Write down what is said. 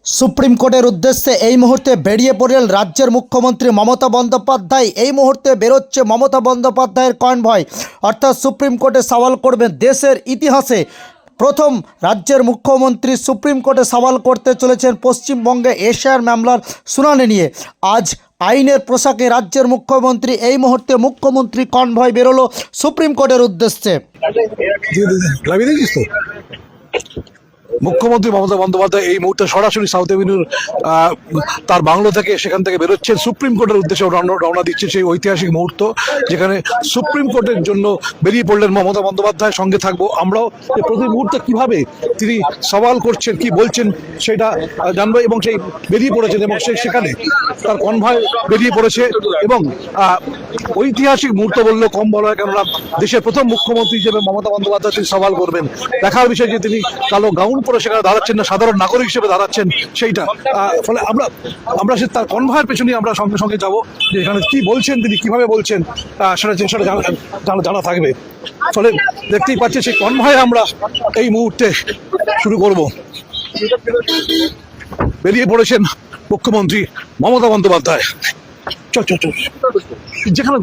Supreme কোর্টের উদ্দেশ্যে এই মুহূর্তে বেরিয়ে পড়লেন রাজ্যের মুখ্যমন্ত্রী মমতা বন্দ্যোপাধ্যায়। এই মুহূর্তে বেরোচ্ছে মমতা বন্দ্যোপাধ্যায়ের কনভয়, অর্থাৎ সুপ্রিম কোর্টে সওয়াল করবেন। দেশের ইতিহাসে প্রথম রাজ্যের মুখ্যমন্ত্রী সুপ্রিম কোর্টে সওয়াল করতে চলেছেন পশ্চিমবঙ্গে এশিয়ার মামলার শুনানি নিয়ে। আজ আইনের পোশাকে রাজ্যের মুখ্যমন্ত্রী, এই মুহূর্তে মুখ্যমন্ত্রী কনভয় বেরোলো সুপ্রিম কোর্টের উদ্দেশ্যে। মুখ্যমন্ত্রী মমতা বন্দ্যোপাধ্যায় এই মুহূর্তে সরাসরি সাউথ এভিনিউর তার বাংলো থেকে সেখান থেকে বেরোচ্ছেন সুপ্রিম কোর্টের উদ্দেশ্যে রওনা দিচ্ছে। সেই ঐতিহাসিক মুহূর্ত যেখানে সুপ্রিম কোর্টের জন্য বেরিয়ে পড়লেন মমতা বন্দ্যোপাধ্যায়। সঙ্গে থাকবো আমরাও, যে প্রতি মুহূর্তে কিভাবে তিনি সওয়াল করছেন, কি বলছেন সেটা জানবো। এবং সেই বেরিয়ে পড়েছেন এবং সেখানে তার কনভয় বেরিয়ে পড়েছে এবং ঐতিহাসিক মুহূর্ত বললেও কম বলা হয়, কেননা দেশের প্রথম মুখ্যমন্ত্রী হিসেবে মমতা বন্দ্যোপাধ্যায় তিনি সওয়াল করবেন। দেখার বিষয় যে তিনি কালো গাউন পরে সেখানে দাঁড়াচ্ছেন না, সাধারণ নাগরিক হিসেবে দাঁড়াচ্ছেন সেইটা। ফলে আমরা সে তার কনভয়ের পেছনেই আমরা সঙ্গে সঙ্গে যাবো, যে এখানে কি বলছেন তিনি, কিভাবে বলছেন সেটা জানা থাকবে। ফলে দেখতেই পাচ্ছি সেই কনভয়ে আমরা এই মুহূর্তে শুরু করব। বেরিয়ে পড়েছেন মুখ্যমন্ত্রী মমতা বন্দ্যোপাধ্যায়। চল যেখানে